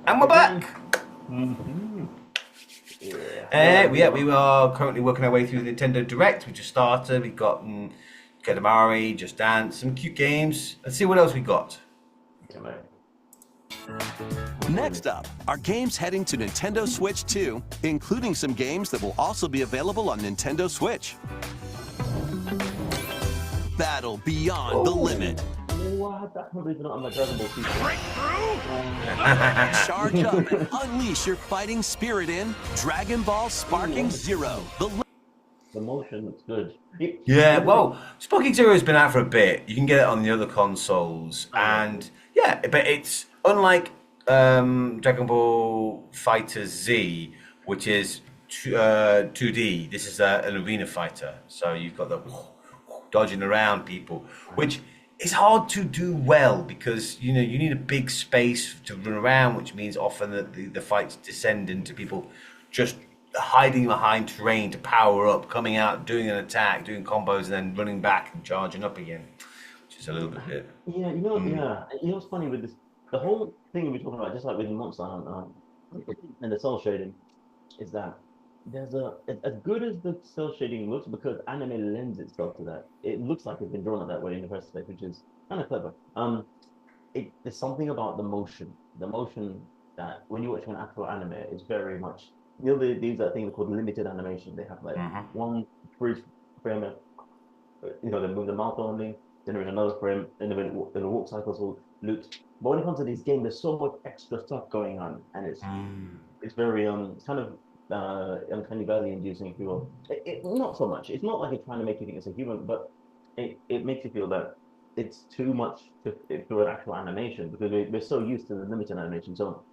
And we're back. Mm-hmm. We are currently working our way through the Nintendo Direct. We just started. We got Katamari, Just Dance, some cute games. Let's see what else we got. Next up are games heading to Nintendo Switch 2, including some games that will also be available on Nintendo Switch. Battle Beyond the Limit. What? That can't believe not on my Dragon Ball feature. Charge up and unleash your fighting spirit in Dragon Ball Sparking Zero. The motion looks good. Yeah, well, Sparking Zero has been out for a bit. You can get it on the other consoles, and yeah, but it's unlike Dragon Ball Fighter Z, which is 2D. This is an arena fighter, so you've got the dodging around people, which is hard to do well because you need a big space to run around, which means often that the fights descend into people just hiding behind terrain to power up, coming out, doing an attack, doing combos, and then running back and charging up again, which is a little bit. Yeah, what's funny with this? The whole thing we're talking about, just like with Monster Hunter and the cell shading, is that there's as good as the cell shading looks, because anime lends itself to that. It looks like it's been drawn that way in the first place, which is kind of clever. There's something about the motion that when you watch an actual anime is very much, these are things called limited animation. They have like one brief frame, they move the mouth only, then there's another frame, then the walk cycles will loop. But when it comes to these games, there's so much extra stuff going on, and it's very kind of uncanny valley inducing, if you will. Not so much. It's not like it's trying to make you think it's a human, but it makes you feel that it's too much for an actual animation, because we're so used to the limited animation. So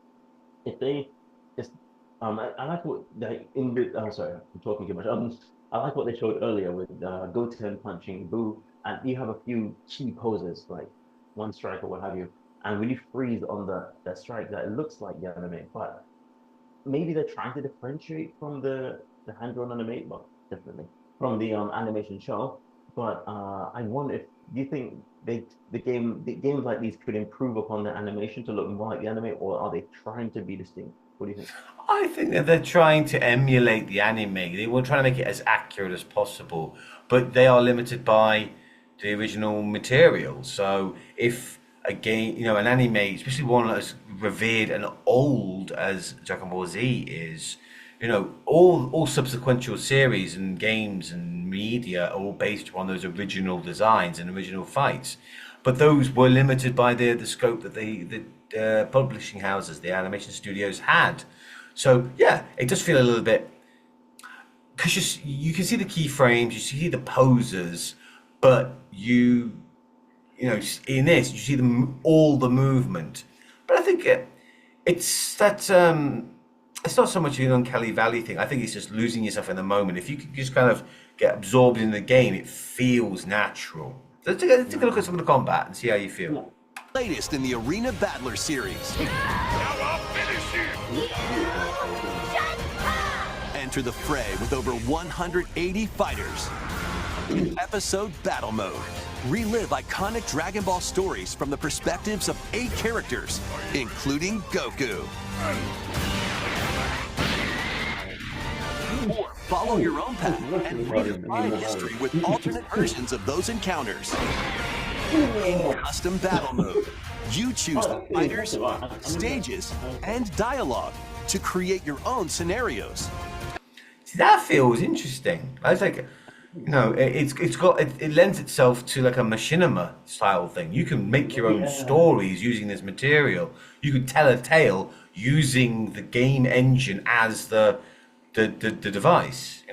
if they just I like what sorry, I'm talking too much. I like what they showed earlier with Goten punching Boo, and you have a few key poses like one strike or what have you, and when you freeze on the strike, that it looks like the anime, but maybe they're trying to differentiate from the hand-drawn anime, well, definitely from the animation show. But I wonder if do you think the games like these could improve upon the animation to look more like the anime, or are they trying to be distinct? What do you think? I think that they're trying to emulate the anime. They were trying to make it as accurate as possible, but they are limited by the original material. So if a game, an anime, especially one as revered and old as Dragon Ball Z is, all subsequent series and games and media are all based on those original designs and original fights. But those were limited by the scope that the publishing houses, the animation studios had. So yeah, it does feel a little bit, because you can see the keyframes, you see the poses, but in this you see all the movement. But I think it's that it's not so much an uncanny valley thing. I think it's just losing yourself in the moment. If you can just kind of get absorbed in the game, it feels natural. So take a look at some of the combat and see how you feel. Latest in the Arena Battler series. Now I'll finish you! Enter the fray with over 180 fighters. Episode Battle Mode. Relive iconic Dragon Ball stories from the perspectives of 8 characters, including Goku. Or follow your own path and redefine history with alternate versions of those encounters. In custom battle mode, you choose the fighters, stages, and dialogue to create your own scenarios. See, that feels interesting. I was like, it lends itself to like a machinima style thing. You can make your own stories using this material. You could tell a tale using the game engine as the device.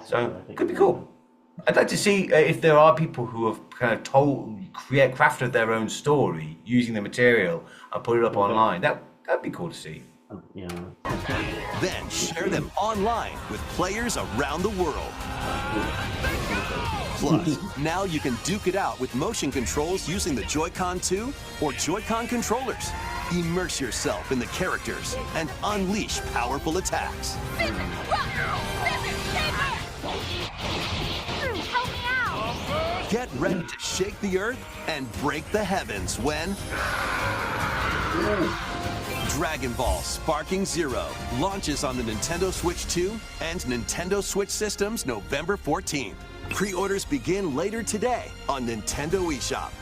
So it could be cool. I'd like to see if there are people who have kind of crafted their own story using the material and put it up online. That'd be cool to see. Yeah. Then share them online with players around the world. Plus, now you can duke it out with motion controls using the Joy-Con 2 or Joy-Con controllers. Immerse yourself in the characters and unleash powerful attacks. Get ready to shake the earth and break the heavens when Dragon Ball Sparking Zero launches on the Nintendo Switch 2 and Nintendo Switch systems November 14th. Pre-orders begin later today on Nintendo eShop.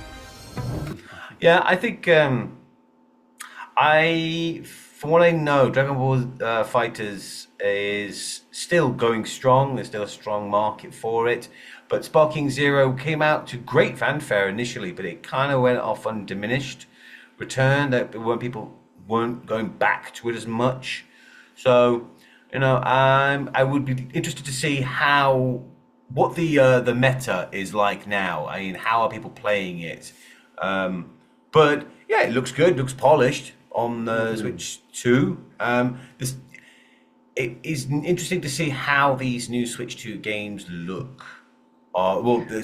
Yeah, I think from what I know, Dragon Ball Fighters is still going strong. There's still a strong market for it. But Sparking Zero came out to great fanfare initially, but it kind of went off on diminished return. That when people weren't going back to it as much. So, I would be interested to see what the meta is like now. I mean, how are people playing it? But yeah, it looks good, looks polished on the Switch 2. It is interesting to see how these new Switch 2 games look. How the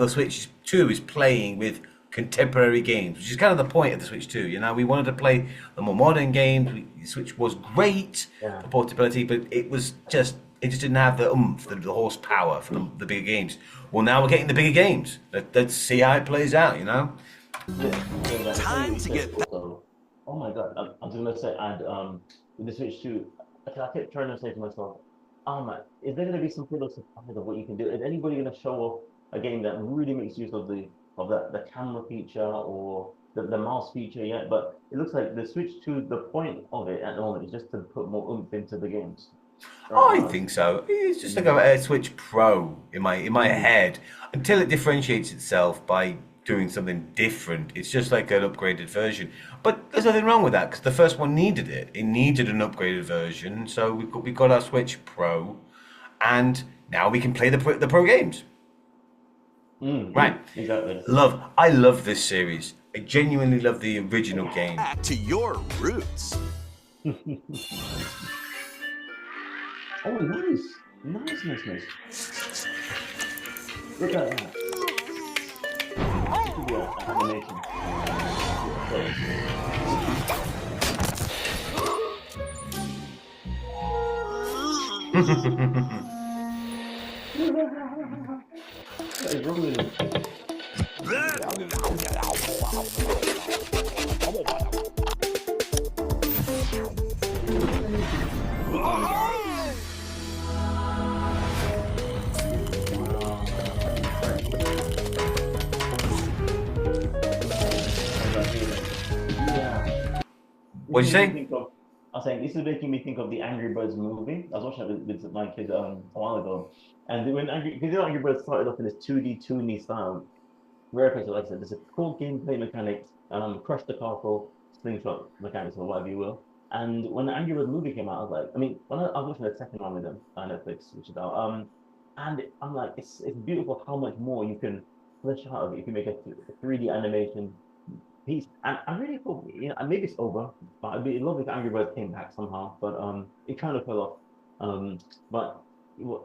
Switch 2 is playing with contemporary games, which is kind of the point of the Switch 2. We wanted to play the more modern games. The Switch was great for portability, but it just didn't have the oomph, the horsepower for the bigger games. Well, now we're getting the bigger games. Let's see how it plays out. Time to get. Oh my god! I was gonna say, and with the Switch 2, I kept trying to say to myself, "Oh man, is there gonna be some sort of surprise of what you can do? Is anybody gonna show off a game that really makes use of the camera feature or the mouse feature yet?" But it looks like the Switch 2, the point of it at the moment is just to put more oomph into the games. I think so. It's just like a Switch Pro in my head. Until it differentiates itself by doing something different, it's just like an upgraded version. But there's nothing wrong with that because the first one needed it. It needed an upgraded version, so we got our Switch Pro, and now we can play the pro games. Right. Exactly. I love this series. I genuinely love the original game. Back to your roots. Oh, nice. Nice. Look at that. Animation. What is wrong with it? What'd you say? I was saying, this is making me think of the Angry Birds movie. I was watching it with my kid a while ago. And when Angry Birds started off in this 2D, 2D style, like I said, there's a cool gameplay mechanics, crush the castle, slingshot mechanics, or whatever you will. And when the Angry Birds movie came out, I was like, when I was watching the second one with them on Netflix, which is out, and I'm like, it's beautiful how much more you can flesh out of it if you make a 3D animation piece. And I really hope, maybe it's over, but it'd be lovely if Angry Birds came back somehow. But it kind of fell off. But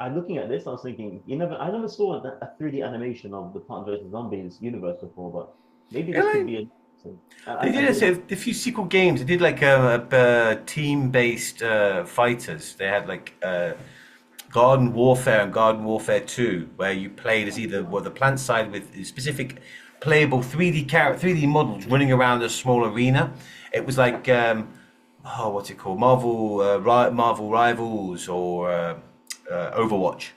I'm looking at this, I was thinking, I never saw a 3D animation of the Plants vs Zombies universe before, but maybe this could be a. They did a few sequel games. They did like a team-based fighters. They had like Garden Warfare and Garden Warfare 2, where you played as either the plant side with specific playable 3D models running around a small arena. It was like what's it called? Marvel Rivals or Overwatch,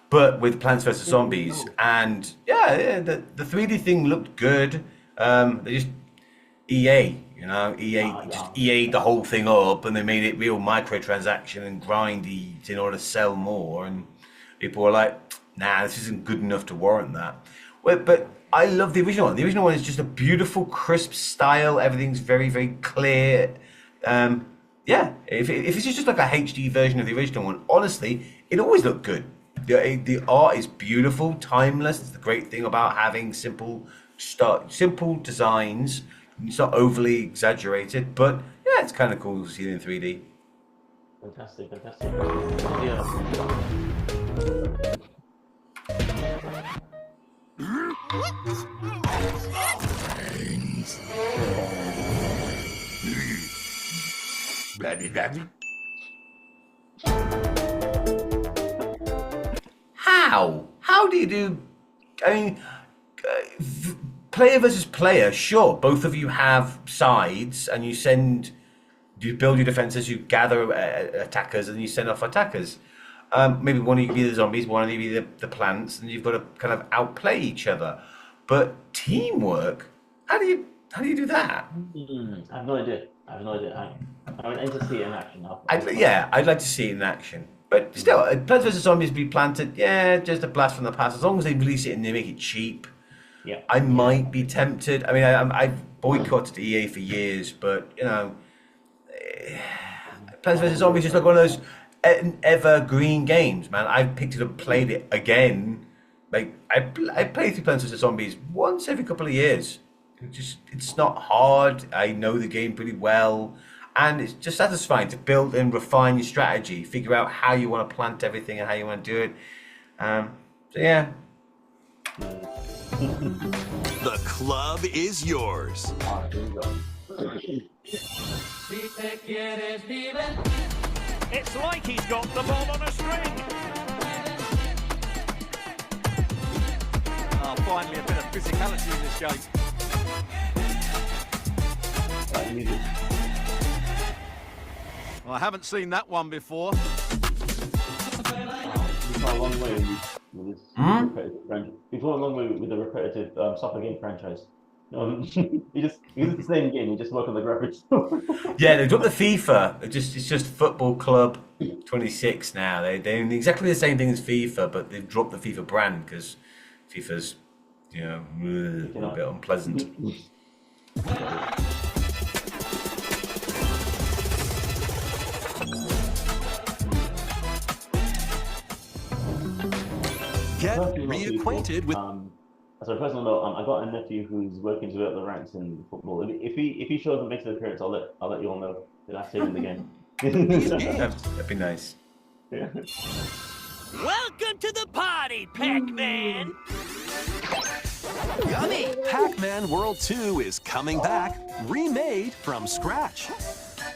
but with Plants vs Zombies. And the 3D thing looked good. They just EA just EA'd the whole thing up, and they made it real microtransaction and grindy in order to sell more. And people were like, "Nah, this isn't good enough to warrant that." But I love the original one. The original one is just a beautiful, crisp style. Everything's very, very clear. If this is just like a HD version of the original one, honestly, it always looked good. The art is beautiful, timeless. It's the great thing about having simple designs. It's not overly exaggerated, but yeah, it's kind of cool to see it in 3D. Fantastic. How do you do? I mean, player versus player. Sure, both of you have sides, and you send you build your defenses, you gather attackers, and you send off attackers. Maybe one of you be the zombies, one of you be the plants, and you've got to kind of outplay each other. But teamwork, how do you do that? I have no idea. I would like to see it in action. I'd like to see it in action. But still, Plants vs Zombies be planted, just a blast from the past. As long as they release it and they make it cheap, I might be tempted. I mean, I've boycotted EA for years, but Plants vs Zombies is just like one of those evergreen games, man. I've picked it up, played it again. Like I play through Plants vs Zombies once every couple of years. It's not hard. I know the game pretty well, and it's just satisfying to build and refine your strategy, figure out how you want to plant everything and how you want to do it. So yeah. The club is yours. It's like he's got the ball on a string. Oh, finally a bit of physicality in this game. Well, I haven't seen that one before. We've got a long way with this repetitive franchise. We've got a long way with the repetitive soccer game franchise. It's the same game. You just work on the graphics. Yeah, they've dropped the FIFA. It's just Football Club 26 now. They're doing exactly the same thing as FIFA, but they've dropped the FIFA brand because FIFA's a bit unpleasant. Get reacquainted with. As a personal note, I got a nephew who's working his way up the ranks in football. If he shows and makes an appearance, I'll let you all know that I've seen him again. That'd be nice. Yeah. Welcome to the party, Pac-Man! Yummy! Pac-Man World 2 is coming back, remade from scratch.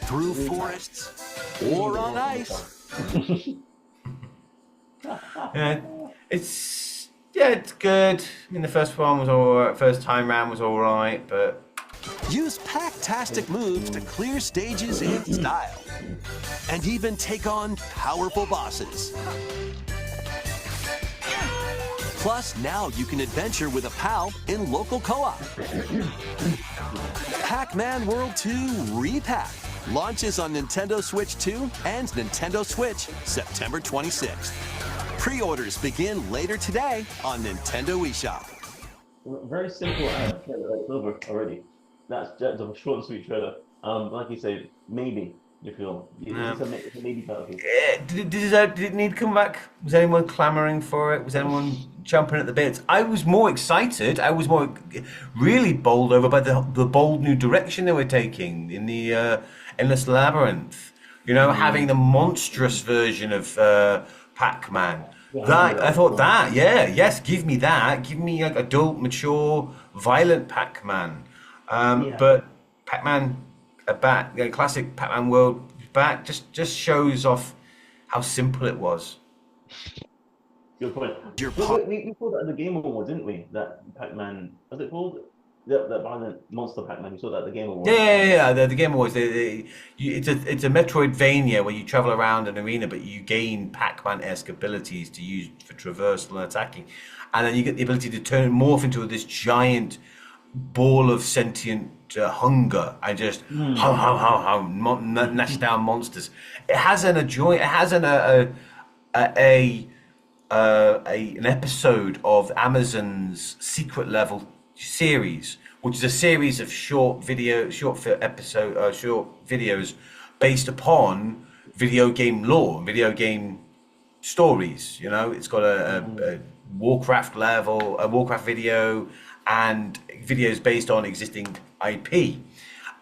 Through forests or on ice. It's good. I mean, the first one was alright. First time round was alright, but use Pac-tastic moves to clear stages in style, and even take on powerful bosses. Plus, now you can adventure with a pal in local co-op. Pac-Man World 2 Repack launches on Nintendo Switch 2 and Nintendo Switch September 26th. Pre-orders begin later today on Nintendo eShop. Very simple trailer, like over already. That's just a short and sweet trailer. Like you said, maybe you feel it's a maybe battlefield. Did it need to come back? Was anyone clamoring for it? Was anyone jumping at the bits? I was more excited. I was more really bowled over by the bold new direction they were taking in the Endless Labyrinth. Having the monstrous version of Pac-Man. I thought yes, give me that. Give me like adult, mature, violent Pac-Man. But Pac-Man back, classic Pac-Man world back, just shows off how simple it was. Good point. We saw that in the Game Awards, didn't we? That Pac-Man, was it called? That violent monster Pac-Man. We saw that at the Game Awards. Yeah. The Game Awards. It's a Metroidvania where you travel around an arena, but you gain Pac-Man-esque abilities to use for traversal and attacking, and then you get the ability to morph into this giant ball of sentient hunger and just gnash down monsters. It has an episode of Amazon's Secret Level series, which is a series of short videos based upon video game lore, video game stories. It's got a Warcraft level, a Warcraft video, and videos based on existing IP.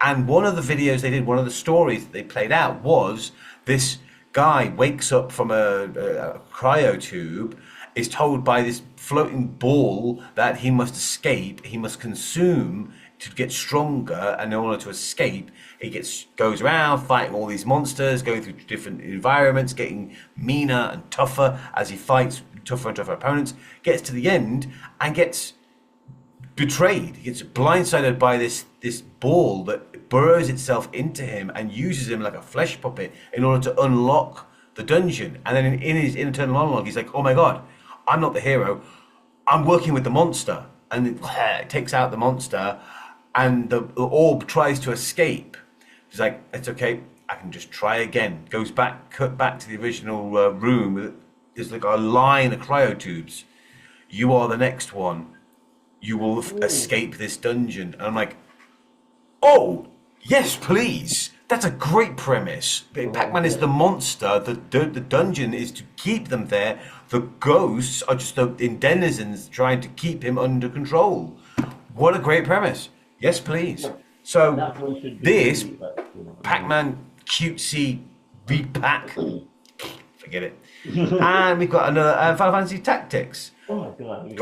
And one of the videos they did, one of the stories that they played out was this guy wakes up from a cryo tube, is told by this floating ball that he must escape, he must consume to get stronger, and in order to escape, he goes around fighting all these monsters, going through different environments, getting meaner and tougher as he fights tougher and tougher opponents, gets to the end and gets betrayed. He gets blindsided by this ball that burrows itself into him and uses him like a flesh puppet in order to unlock the dungeon. And then in his internal monologue, he's like, "Oh my God, I'm not the hero. I'm working with the monster." And it takes out the monster, and the orb tries to escape. He's like, "It's okay. I can just try again." Cut back to the original room. There's like a line of cryotubes. "You are the next one. You will escape this dungeon." And I'm like, "Oh, yes, please. That's a great premise. Pac-Man is the monster. The dungeon is to keep them there. The ghosts are just the denizens trying to keep him under control." What a great premise. Yes, please. So this Pac-Man cutesy repack, forget it. And we've got another Final Fantasy Tactics. Oh my God.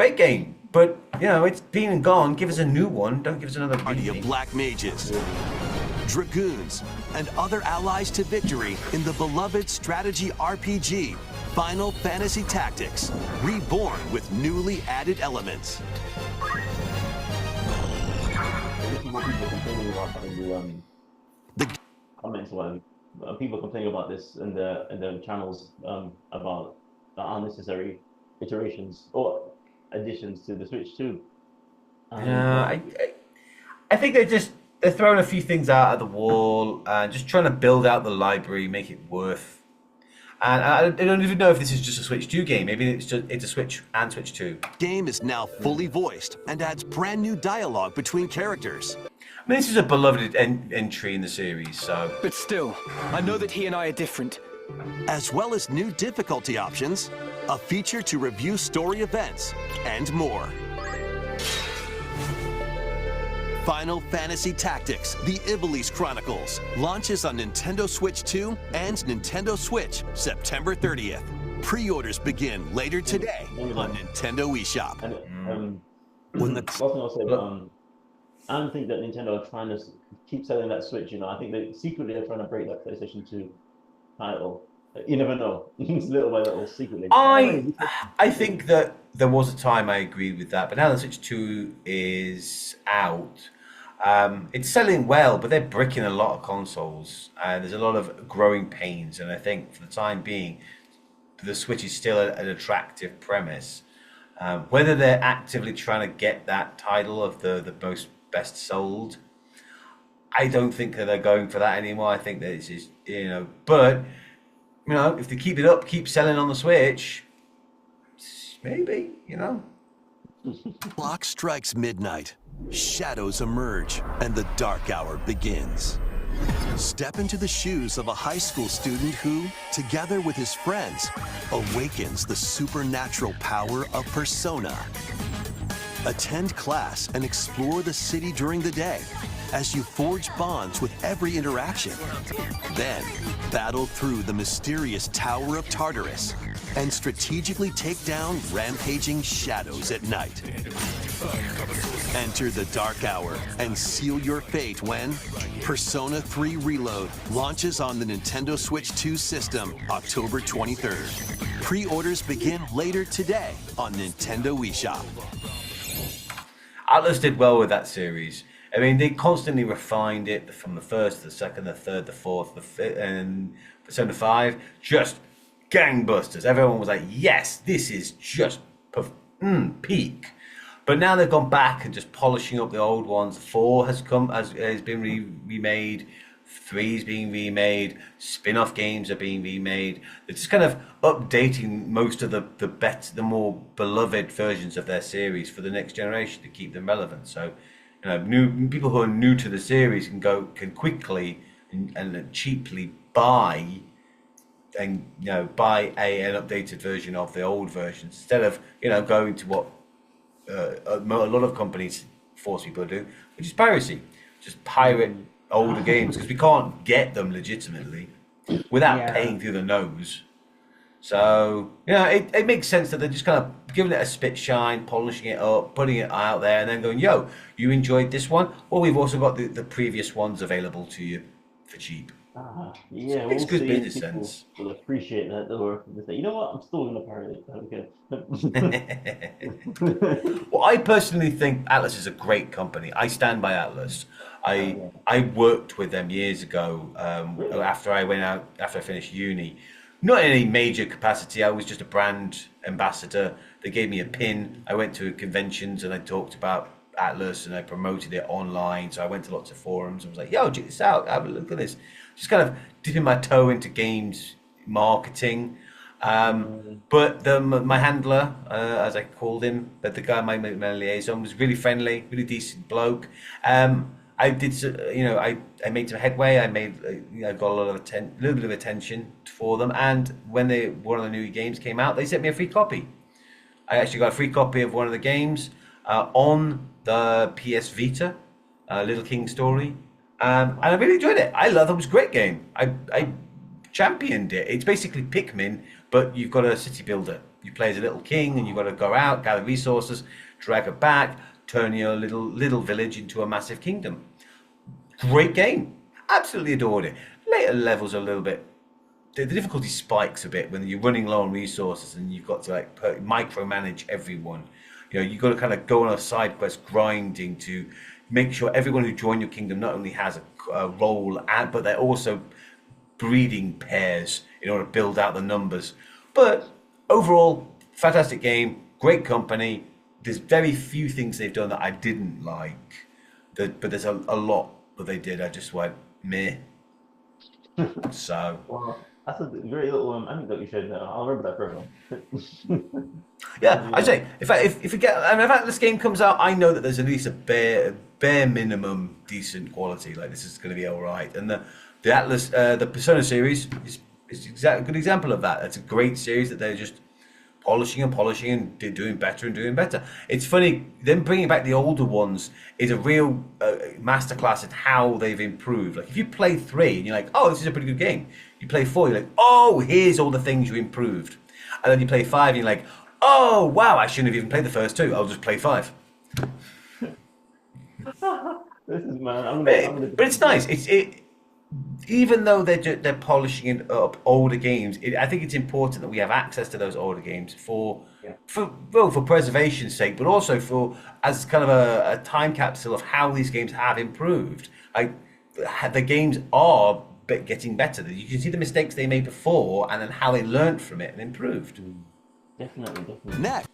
Great game. But, you know, it's been and gone. Give us a new one. Don't give us another Party of black mages, dragoons, and other allies to victory in the beloved strategy RPG, Final Fantasy Tactics, reborn with newly added elements. People complaining about this in the channels about the unnecessary iterations or additions to the Switch 2. I think they're throwing a few things out at the wall and just trying to build out the library, make it worth. And I don't even know if this is just a Switch 2 game. Maybe it's a Switch and Switch 2. Game is now fully voiced and adds brand new dialogue between characters. I mean, this is a beloved entry in the series, so. But still, I know that he and I are different. As well as new difficulty options, a feature to review story events, and more. Final Fantasy Tactics, The Ivalice Chronicles, launches on Nintendo Switch 2 and Nintendo Switch September 30th. Pre-orders begin later today on Nintendo eShop. When the last thing I'll say, I don't think that Nintendo are trying to keep selling that Switch. You know, I think they secretly are trying to break that PlayStation 2 title. You never know. Little by little, secretly. I think that there was a time I agreed with that, but now the Switch 2 is out. It's selling well, but they're bricking a lot of consoles, and there's a lot of growing pains. And I think for the time being, the Switch is still an attractive premise. Whether they're actively trying to get that title of the most best sold, I don't think that they're going for that anymore. I think that it's just, you know, but you know, if they keep it up, keep selling on the Switch, maybe, you know. Clock strikes midnight, shadows emerge, and the dark hour begins. Step into the shoes of a high school student who, together with his friends, awakens the supernatural power of Persona. Attend class and explore the city during the day as you forge bonds with every interaction. Then, battle through the mysterious Tower of Tartarus and strategically take down rampaging shadows at night. Enter the dark hour and seal your fate when Persona 3 Reload launches on the Nintendo Switch 2 system October 23rd. Pre-orders begin later today on Nintendo eShop. Atlas did well with that series. I mean, they constantly refined it from the first, the second, the third, the fourth, the fifth, and Persona 5. Just gangbusters. Everyone was like, yes, this is just peak. But now they've gone back and just polishing up the old ones. 4 has been remade. 3 is being remade. Spin-off games are being remade. They're just kind of updating most of the more beloved versions of their series for the next generation to keep them relevant. So, you know, new people who are new to the series can quickly and cheaply buy an updated version of the old versions instead of, you know, going to what a lot of companies force people to do, which is piracy. Just pirate older games because we can't get them legitimately without paying through the nose. So, you know, it makes sense that they're just kind of giving it a spit shine, polishing it up, putting it out there, and then going, yo, you enjoyed this one? Well, we've also got the previous ones available to you for cheap. Yeah, It's we'll good see if business people sense. will appreciate that, or if they say, you know what, I'm still gonna pirate it. Okay. Well, I personally think Atlas is a great company. I stand by Atlas. I Yeah. I worked with them years ago Really? after I went out after I finished uni. Not in any major capacity. I was just a brand ambassador. They gave me a pin. I went to conventions and I talked about Atlas and I promoted it online. So I went to lots of forums and was like, "Yo, check this out. Have a look at this." Just kind of dipping my toe into games marketing. But my handler, as I called him, but the guy, my liaison, was really friendly, really decent bloke. I did, I made some headway. I made, got a lot of little bit of attention for them. And when one of the new games came out, they sent me a free copy. I actually got a free copy of one of the games on the PS Vita, Little King Story, and I really enjoyed it. I love it. It was a great game. I championed it. It's basically Pikmin, but you've got a city builder. You play as a little king, and you've got to go out, gather resources, drag it back, turn your little village into a massive kingdom. Great game. Absolutely adored it. Later levels are a little bit. The difficulty spikes a bit when you're running low on resources and you've got to micromanage everyone. You've got to kind of go on a side quest grinding to make sure everyone who joined your kingdom not only has a role, but they're also breeding pairs in order to build out the numbers. But overall, fantastic game, great company. There's very few things they've done that I didn't like, but there's a lot that they did. I just went meh. So Well, that's a very little anecdote you showed there. I'll remember that forever. yeah, I Yeah. say if we get, I mean, if this game comes out, I know that there's at least a bare minimum decent quality. Like this is going to be all right, and the Atlas, the Persona series is a good example of that. It's a great series that they're just polishing and doing better and doing better. It's funny, them bringing back the older ones is a real masterclass in how they've improved. Like if you play 3 and you're like, oh, this is a pretty good game. You play 4, you're like, oh, here's all the things you improved. And then you play 5 and you're like, oh, wow, I shouldn't have even played the first 2. I'll just play 5. This is man. I'm gonna. But it's nice. Even though they're polishing up older games, I think it's important that we have access to those older games for preservation's sake, but also for as kind of a time capsule of how these games have improved. The games are getting better. You can see the mistakes they made before, and then how they learned from it and improved. Definitely. Next,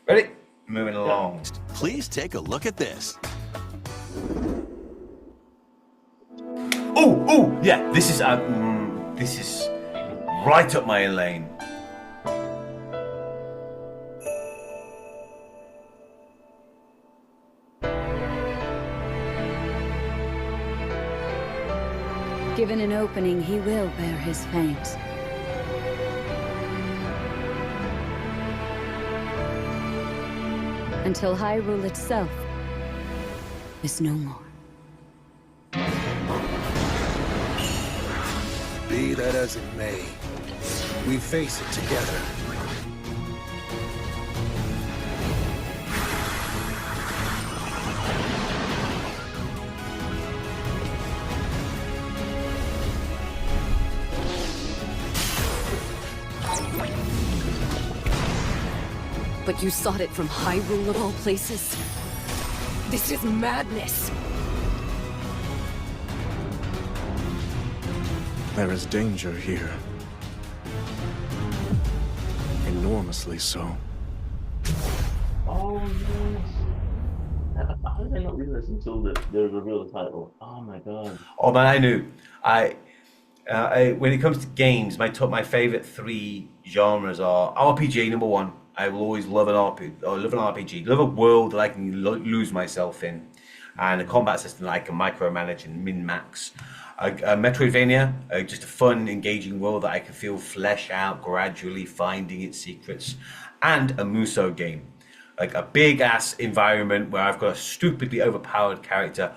Ready? Moving along. please take a look at this. Oh, yeah. This is right up my lane. Given an opening, he will bear his fangs. Until Hyrule itself is no more. Be that as it may, we face it together. But you sought it from Hyrule of all places? This is madness! There is danger here. Enormously so. Oh yes. How did I not realize until the reveal of the title? Oh my god. Oh man, I knew. When it comes to games, my favorite 3 genres are RPG number 1. I will always love an RPG, love a world that I can lose myself in, and a combat system that I can micromanage and min-max. A Metroidvania, just a fun, engaging world that I can feel flesh out gradually, finding its secrets, and a Muso game, like a big ass environment where I've got a stupidly overpowered character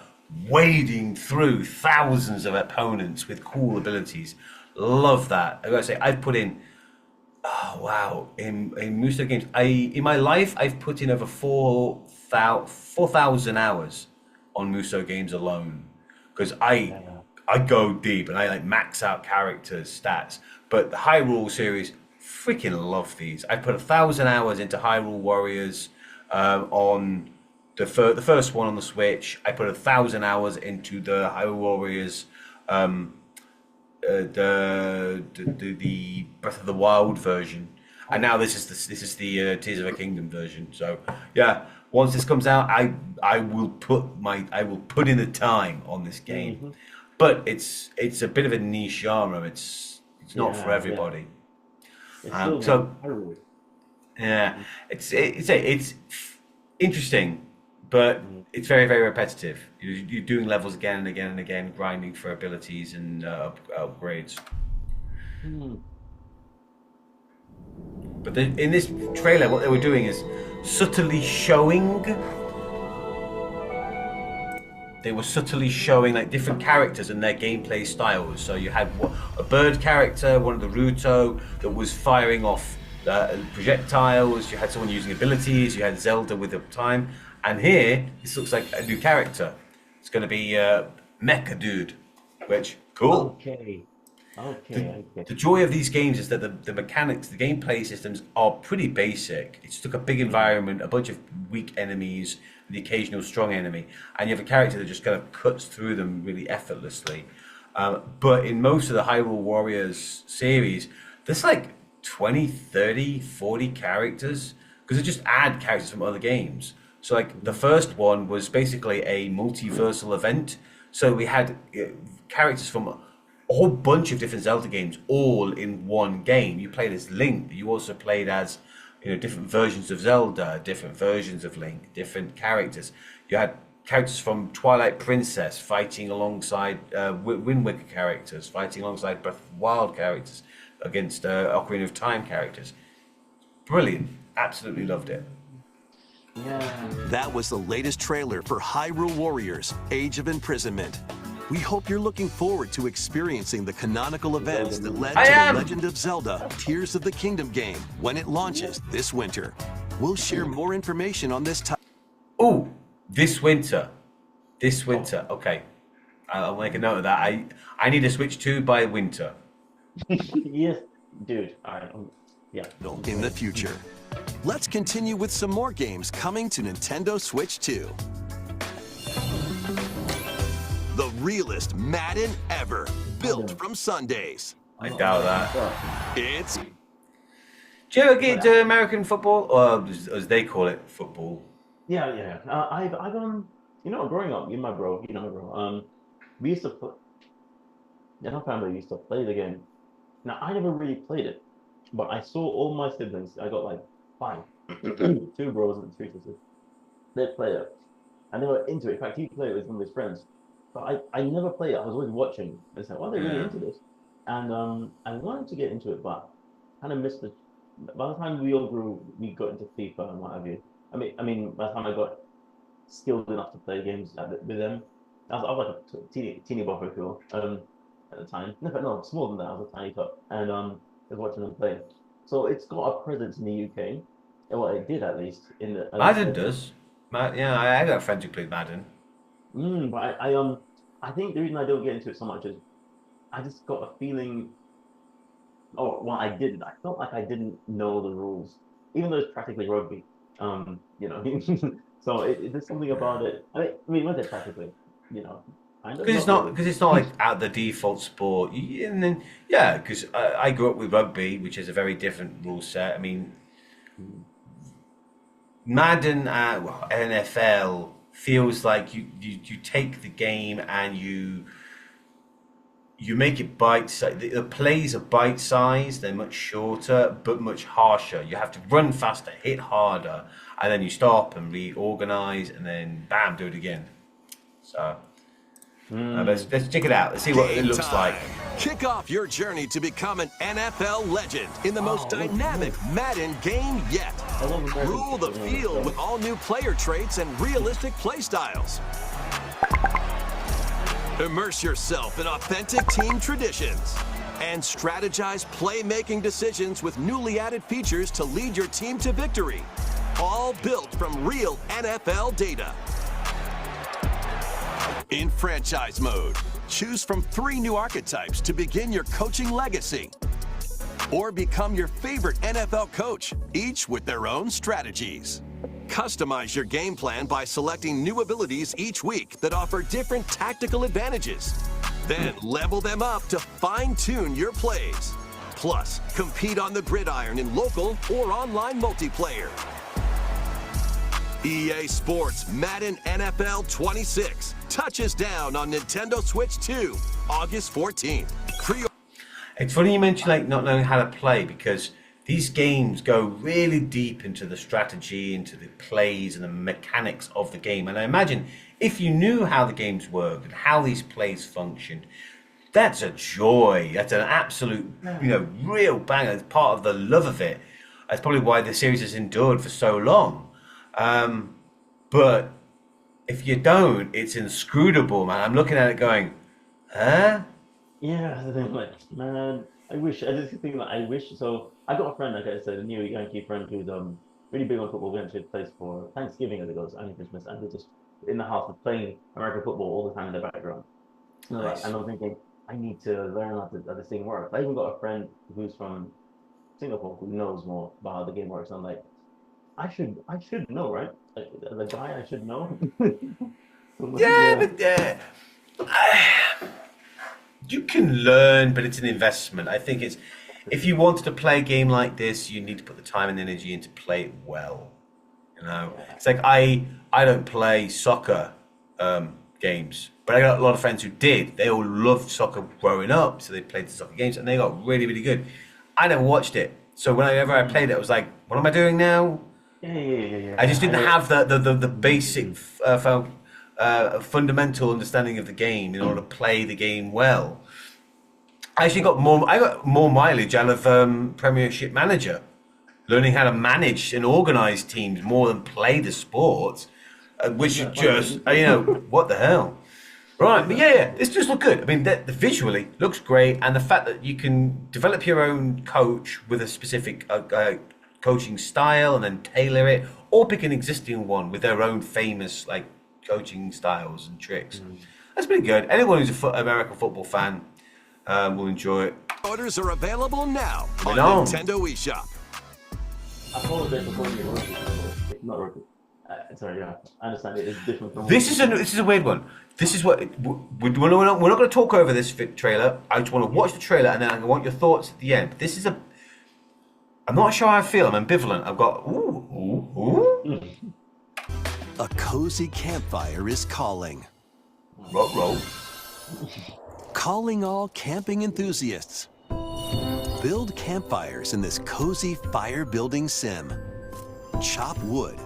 wading through thousands of opponents with cool abilities. Love that. I gotta say, I've put in. Oh wow! In Muso games, in my life I've put in over 4,000 hours on Muso games alone, because I go deep and I like max out characters' stats. But the Hyrule series, freaking love these. I put 1,000 hours into Hyrule Warriors on the first one on the Switch. I put 1,000 hours into the Hyrule Warriors, the Breath of the Wild version, and now this is the Tears of a Kingdom version. So yeah, once this comes out, I will put in the time on this game, but it's a bit of a niche genre. It's not for everybody. Yeah. It's interesting, but it's very, very repetitive. You're doing levels again and again and again, grinding for abilities and upgrades. But in this trailer, what they were doing is subtly showing. They were subtly showing like different characters and their gameplay styles. So you had a bird character, one of the Ruto, that was firing off projectiles. You had someone using abilities. You had Zelda with the time. And here, this looks like a new character. It's going to be Mecha Dude, which, cool. Okay. The joy of these games is that the mechanics, the gameplay systems are pretty basic. It's just like a big environment, a bunch of weak enemies, the occasional strong enemy, and you have a character that just kind of cuts through them really effortlessly. But in most of the Hyrule Warriors series, there's like 20, 30, 40 characters, because they just add characters from other games. So like the first one was basically a multiversal event. So we had characters from a whole bunch of different Zelda games all in one game. You played as Link, but you also played as different versions of Zelda, different versions of Link, different characters. You had characters from Twilight Princess fighting alongside Wind Waker characters, fighting alongside Breath of the Wild characters, against Ocarina of Time characters. Brilliant. Absolutely loved it. Yeah. That was the latest trailer for Hyrule Warriors: Age of Imprisonment. We hope you're looking forward to experiencing the canonical events that led to The Legend of Zelda: Tears of the Kingdom game when it launches this winter. We'll share more information on this time. Oh, this winter. Okay. I'll make a note of that. I need a Switch 2 by winter. Yes, dude. All right. Yeah. In the future. Let's continue with some more games coming to Nintendo Switch 2. The realest Madden ever, built from Sundays. I doubt that. It's... Do you ever get into American football, or as they call it, football? Yeah. I've growing up, you know, my bro, we used to play. My family used to play the game. Now I never really played it, but I saw all my siblings. I got like 5, 2 bros and 3 sisters. They play it, and they were into it. In fact, he played it with one of his friends. But I never played it. I was always watching. I said, "Well, they're really into this," and I wanted to get into it, but kind of missed it. By the time we all grew, we got into FIFA and what have you. I mean, by the time I got skilled enough to play games with them, I was like a teeny bopper girl at the time. No, smaller than that. I was a tiny tot, and I was watching them play. So it's got a presence in the UK. Well, it did at least in the. Madden does. Yeah, I got friends who played Madden. But I think the reason I don't get into it so much is I just got a feeling. Oh, well, I didn't. I felt like I didn't know the rules, even though it's practically rugby. So there's something about it. I mean, was it practically? Because it's not like out the default sport. And then because I grew up with rugby, which is a very different rule set. I mean, Madden, NFL feels like you take the game and you make it bite-sized. The plays are bite-sized, they're much shorter, but much harsher. You have to run faster, hit harder, and then you stop and reorganize, and then bam, do it again. So let's check it out. Let's see what it looks like. Kick off your journey to become an NFL legend in the most dynamic Madden game yet. Rule the field with all new player traits and realistic play styles. Immerse yourself in authentic team traditions and strategize playmaking decisions with newly added features to lead your team to victory. All built from real NFL data. In franchise mode, choose from 3 new archetypes to begin your coaching legacy. Or become your favorite NFL coach, each with their own strategies. Customize your game plan by selecting new abilities each week that offer different tactical advantages. Then level them up to fine-tune your plays. Plus, compete on the gridiron in local or online multiplayer. EA Sports Madden NFL 26 touches down on Nintendo Switch 2, August 14th. It's funny you mention like not knowing how to play, because these games go really deep into the strategy, into the plays and the mechanics of the game. And I imagine if you knew how the games work and how these plays function, that's a joy. That's an absolute, real banger. It's part of the love of it. That's probably why the series has endured for so long. But if you don't, it's inscrutable, man. I'm looking at it going, huh? Yeah, that's the thing, like, man, I wish, I just think that I wish, so I got a friend, like I said, a New Yankee friend who's really big on football. We went to his place for Thanksgiving, as it goes, and Christmas, and we're just in the house playing American football all the time in the background. Nice. And I'm thinking, I need to learn how this thing works. I even got a friend who's from Singapore who knows more about how the game works. I'm like, I should know, right? Like, as a guy, I should know. But you can learn, but it's an investment. I think it's, if you wanted to play a game like this, you need to put the time and energy in to play it well. It's like I don't play soccer games, but I got a lot of friends who did. They all loved soccer growing up, so they played the soccer games and they got really, really good. I never watched it, so whenever I played it, I was like, "What am I doing now?" Yeah. I just didn't have the basic fundamental understanding of the game in order to play the game well. I got more mileage out of Premiership Manager, learning how to manage and organize teams more than play the sport, which is just what the hell. Right, but this just look good. I mean, the visually looks great, and the fact that you can develop your own coach with a specific coaching style and then tailor it, or pick an existing one with their own famous coaching styles and tricks. That's pretty good. Anyone who's an American football fan will enjoy it. Orders are available now on Nintendo eShop. I apologize for calling it rookie. It's not rookie. Sorry, I understand it is different from. This is a weird one. This is what we're not going to talk over this trailer. I just want to watch the trailer and then I want your thoughts at the end. This is I'm not sure how I feel. I'm ambivalent. I've got ooh. A cozy campfire is calling. Roll. Calling all camping enthusiasts. Build campfires in this cozy fire building sim. Chop wood.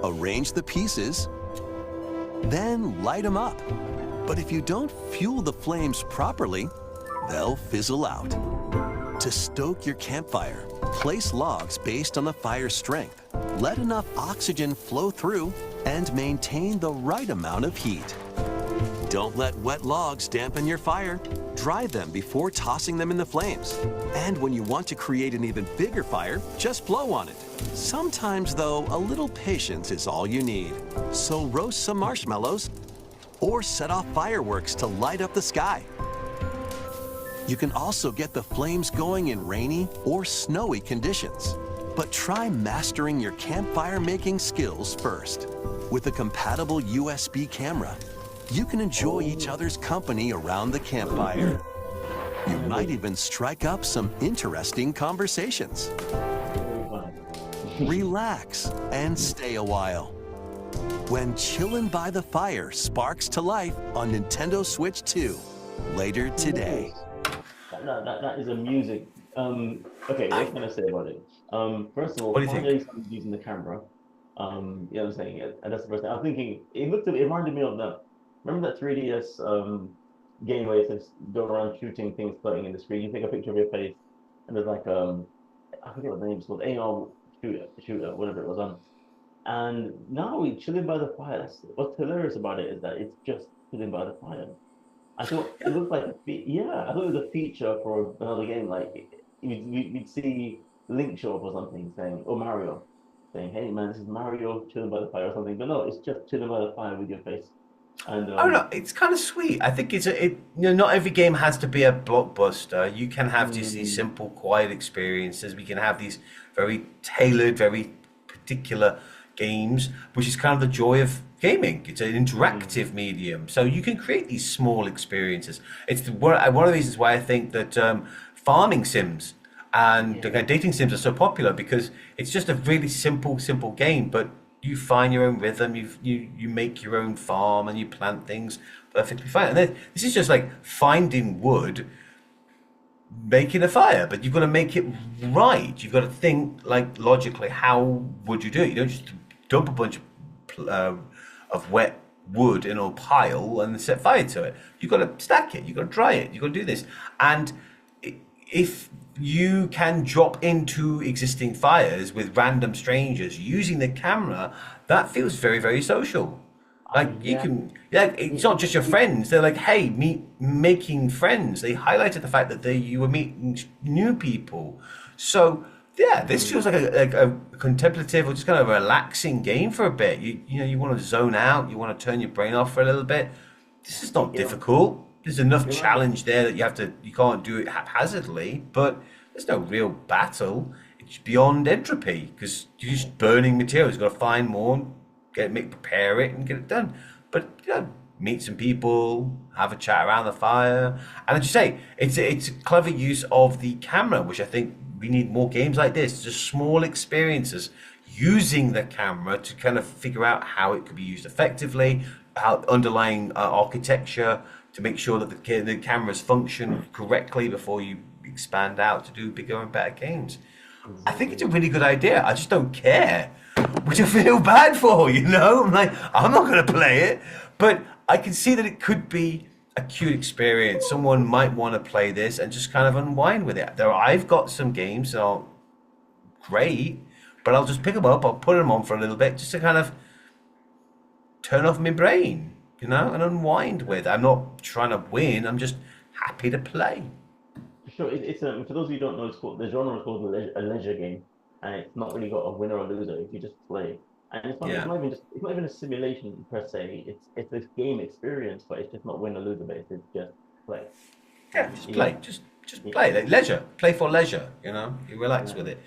Arrange the pieces. Then light them up. But if you don't fuel the flames properly, they'll fizzle out. To stoke your campfire, place logs based on the fire's strength. Let enough oxygen flow through and maintain the right amount of heat. Don't let wet logs dampen your fire. Dry them before tossing them in the flames. And when you want to create an even bigger fire, just blow on it. Sometimes, though, a little patience is all you need. So roast some marshmallows or set off fireworks to light up the sky. You can also get the flames going in rainy or snowy conditions. But try mastering your campfire making skills first. With a compatible USB camera, you can enjoy each other's company around the campfire. You might even strike up some interesting conversations. Relax and stay a while. When Chillin' by the Fire sparks to life on Nintendo Switch 2 later today. That is a music. Okay, what can I say about it? First of all, what do you think? Using the camera. You know what I'm saying? And that's the first thing. I'm thinking, it reminded me of that. Remember that 3DS game where you just go around shooting things floating in the screen? You take a picture of your face, and there's like I forget what the name is called, AR shooter, whatever it was on. And now we chilling by the fire. What's hilarious about it is that it's just chilling by the fire. I thought it looked like I thought it was a feature for another game. Like we'd see Link show up or something saying, or Mario saying, "Hey man, this is Mario chilling by the fire" or something. But no, it's just chilling by the fire with your face And Oh no, it's kind of sweet. I think not every game has to be a blockbuster. You can have just these simple, quiet experiences. We can have these very tailored, very particular games, which is kind of the joy of gaming. It's an interactive medium, so you can create these small experiences. It's one of the reasons why I think that farming sims and dating sims are so popular, because it's just a really simple game, but you find your own rhythm. You make your own farm and you plant things perfectly fine. And then, this is just like finding wood, making a fire, but you've got to make it right. You've got to think like logically. How would you do it? You don't just dump a bunch of wet wood in a pile and set fire to it. You've got to stack it. You've got to dry it. You've got to do this. And if you can drop into existing fires with random strangers using the camera, that feels very, very social. Like you can, it's not just your friends. They're like, hey, making friends. They highlighted the fact that you were meeting new people. So yeah, this feels like a contemplative or just kind of a relaxing game for a bit. You want to zone out. You want to turn your brain off for a little bit. This is not difficult. There's enough challenge there that you can't do it haphazardly, but there's no real battle. It's beyond entropy, because you're just burning materials. You've got to find more, prepare it, and get it done. But meet some people, have a chat around the fire, and as you say, it's a clever use of the camera, which I think we need more games like this. Just small experiences using the camera to kind of figure out how it could be used effectively, how underlying architecture, to make sure that the cameras function correctly before you expand out to do bigger and better games. I think it's a really good idea. I just don't care, which I feel bad for, I'm like, I'm not going to play it, but I can see that it could be a cute experience. Someone might want to play this and just kind of unwind with it. I've got some games that are great, but I'll just pick them up, I'll put them on for a little bit just to kind of turn off my brain, and unwind with. I'm not trying to win, I'm just happy to play. Sure, it's for those of you who don't know, the genre is called a leisure game, and it's not really got a winner or loser if you just play. And it's not even a simulation per se. It's this game experience, but it's just not win or loser based. It's just play. Yeah, just play. Just play. Like leisure. Play for leisure. You relax with it.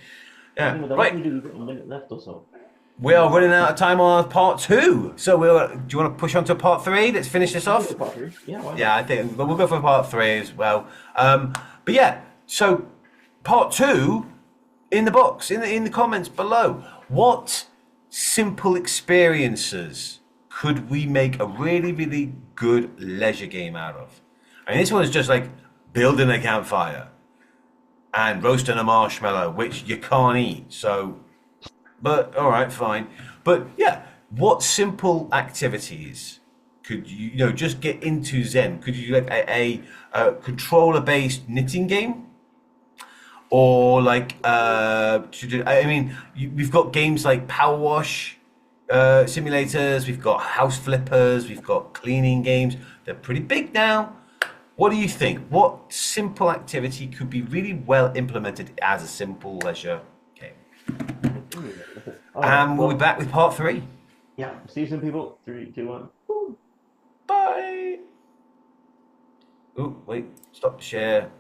Yeah. Right. We've got a minute left or so. We are running out of time on part 2, so do you want to push on to part 3? Let's finish this off. Part 3. Yeah. Why not? Yeah, I think we'll go for part 3 as well. But yeah, so part 2 in the box, in the comments below. What simple experiences could we make a really, really good leisure game out of? I mean, this one is just like building a campfire and roasting a marshmallow, which you can't eat. So, but all right, fine. But yeah, what simple activities could you just get into Zen? Could you like a controller-based knitting game? Or like, we've got games like Power Wash simulators, we've got House Flippers, we've got cleaning games. They're pretty big now. What do you think? What simple activity could be really well implemented as a simple leisure game? And we'll be back with part 3. Yeah, see you soon, people. 3, 2, 1. Woo. Bye. Oh, wait, stop the share.